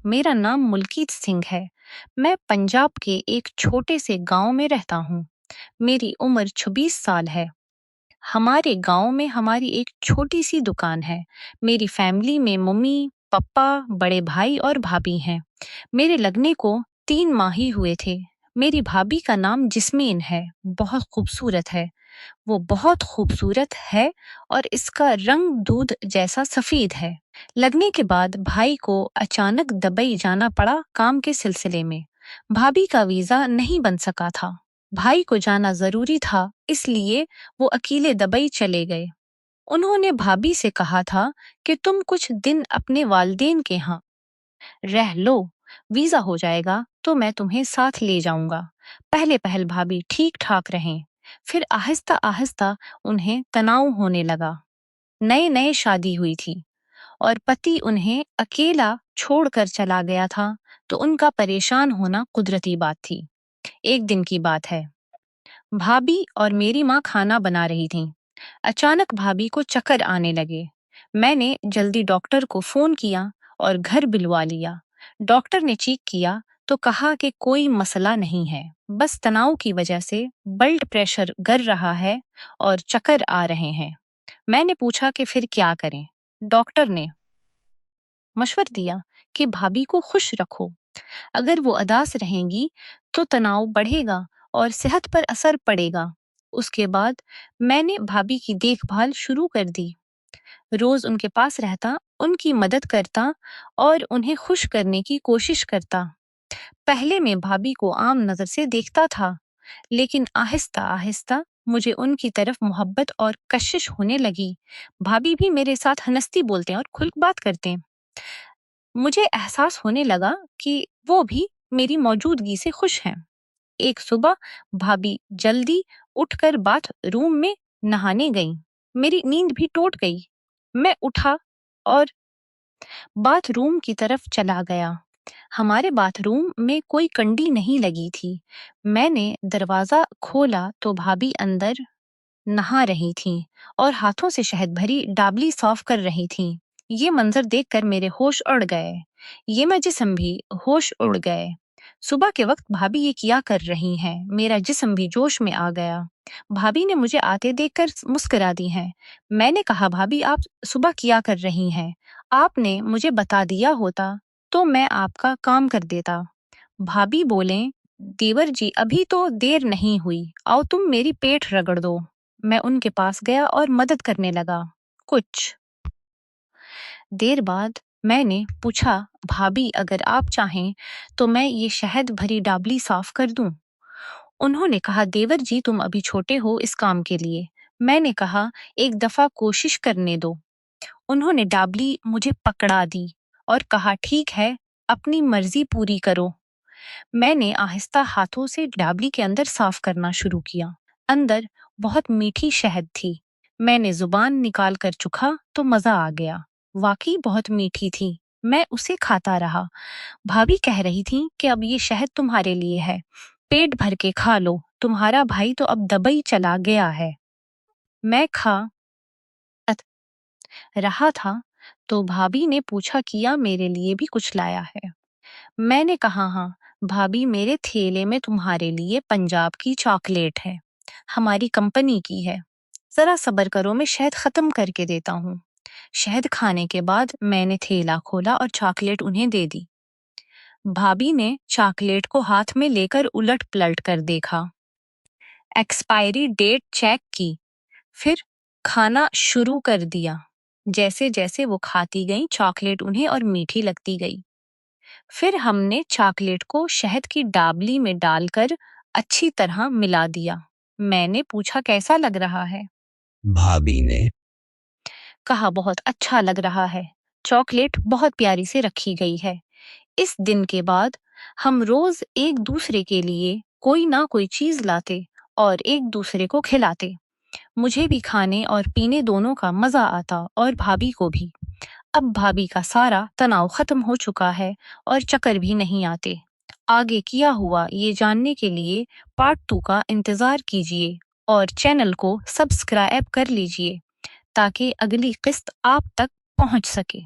मेरा नाम मुल्कीत सिंह है। मैं पंजाब के एक छोटे से गांव में रहता हूँ। मेरी उम्र 26 साल है। हमारे गांव में हमारी एक छोटी सी दुकान है। मेरी फैमिली में मम्मी, पापा, बड़े भाई और भाभी हैं। मेरे लगने को 3 माह ही हुए थे। मेरी भाभी का नाम जिस्मीन है, बहुत खूबसूरत है। वो बहुत खूबसूरत है और इसका रंग दूध जैसा सफेद है। लगने के बाद भाई को अचानक दुबई जाना पड़ा काम के सिलसिले में। भाभी का वीजा नहीं बन सका था। भाई को जाना जरूरी था, इसलिए वो अकेले दुबई चले गए। उन्होंने भाभी से कहा था कि तुम कुछ दिन अपने वालिदैन के यहाँ रह लो, वीजा हो जाएगा तो मैं तुम्हें साथ ले जाऊंगा। पहले पहल भाभी ठीक ठाक रहें, फिर आहिस्ता आहिस्ता उन्हें तनाव होने लगा। नए नए शादी हुई थी और पति उन्हें अकेला छोड़कर चला गया था, तो उनका परेशान होना कुदरती बात थी। एक दिन की बात है, भाभी और मेरी माँ खाना बना रही थीं। अचानक भाभी को चक्कर आने लगे। मैंने जल्दी डॉक्टर को फोन किया और घर बुलवा लिया। डॉक्टर ने चेक किया तो कहा कि कोई मसला नहीं है, बस तनाव की वजह से ब्लड प्रेशर गिर रहा है और चक्कर आ रहे हैं। मैंने पूछा कि फिर क्या करें। डॉक्टर ने मशवरा दिया कि भाभी को खुश रखो। अगर वो उदास रहेंगी तो तनाव बढ़ेगा और सेहत पर असर पड़ेगा। उसके बाद मैंने भाभी की देखभाल शुरू कर दी। रोज उनके पास रहता, उनकी मदद करता और उन्हें खुश करने की कोशिश करता। पहले मैं भाभी को आम नजर से देखता था, लेकिन आहिस्ता आहिस्ता मुझे उनकी तरफ मोहब्बत और कशिश होने लगी। भाभी भी मेरे साथ हंसती बोलते हैं और खुल बात करते हैं। मुझे एहसास होने लगा कि वो भी मेरी मौजूदगी से खुश हैं। एक सुबह भाभी जल्दी उठकर बाथरूम में नहाने गईं। मेरी नींद भी टूट गई। मैं उठा और बाथरूम की तरफ चला गया। हमारे बाथरूम में कोई कंडी नहीं लगी थी। मैंने दरवाजा खोला तो भाभी अंदर नहा रही थीं और हाथों से शहद भरी डाबली साफ कर रही थीं। ये मंजर देखकर मेरे होश उड़ गए। ये मैं जिस्म भी होश उड़ गए। सुबह के वक्त भाभी ये किया कर रही हैं। मेरा जिस्म भी जोश में आ गया। भाभी ने मुझे आते देखकर मुस्कुरा दी हैं। मैंने कहा, भाभी आप सुबह किया कर रही हैं। आपने मुझे बता दिया होता तो मैं आपका काम कर देता। भाभी बोले, देवर जी अभी तो देर नहीं हुई, आओ तुम मेरी पेट रगड़ दो। मैं उनके पास गया और मदद करने लगा। कुछ देर बाद मैंने पूछा, भाभी अगर आप चाहें तो मैं ये शहद भरी डाबली साफ कर दूं। उन्होंने कहा, देवर जी तुम अभी छोटे हो इस काम के लिए। मैंने कहा, एक दफा कोशिश करने दो। उन्होंने डाबली मुझे पकड़ा दी और कहा, ठीक है, अपनी मर्जी पूरी करो। मैंने आहिस्ता हाथों से डाबली के अंदर साफ करना शुरू किया। अंदर बहुत मीठी शहद थी। मैंने जुबान निकाल कर चखा तो मजा आ गया। वाकई बहुत मीठी थी। मैं उसे खाता रहा। भाभी कह रही थी कि अब ये शहद तुम्हारे लिए है, पेट भर के खा लो, तुम्हारा भाई तो अब दुबई चला गया है। मैं खा रहा था तो भाभी ने पूछा, किया मेरे लिए भी कुछ लाया है। मैंने कहा, हाँ भाभी, मेरे थैले में तुम्हारे लिए पंजाब की चॉकलेट है, हमारी कंपनी की है। जरा सब्र करो, मैं शहद खत्म करके देता हूँ। शहद खाने के बाद मैंने थैला खोला और चॉकलेट उन्हें दे दी। भाभी ने चॉकलेट को हाथ में लेकर उलट पलट कर देखा, एक्सपायरी डेट चेक की, फिर खाना शुरू कर दिया। जैसे जैसे वो खाती गई चॉकलेट उन्हें और मीठी लगती गई। फिर हमने चॉकलेट को शहद की डाबली में डालकर अच्छी तरह मिला दिया। मैंने पूछा, कैसा लग रहा है? भाभी ने कहा, बहुत अच्छा लग रहा है। चॉकलेट बहुत प्यारी से रखी गई है। इस दिन के बाद हम रोज एक दूसरे के लिए कोई ना कोई चीज लाते और एक दूसरे को खिलाते। मुझे भी खाने और पीने दोनों का मजा आता और भाभी को भी। अब भाभी का सारा तनाव खत्म हो चुका है और चक्कर भी नहीं आते। आगे किया हुआ ये जानने के लिए पार्ट 2 का इंतजार कीजिए और चैनल को सब्सक्राइब कर लीजिए ताकि अगली किस्त आप तक पहुंच सके।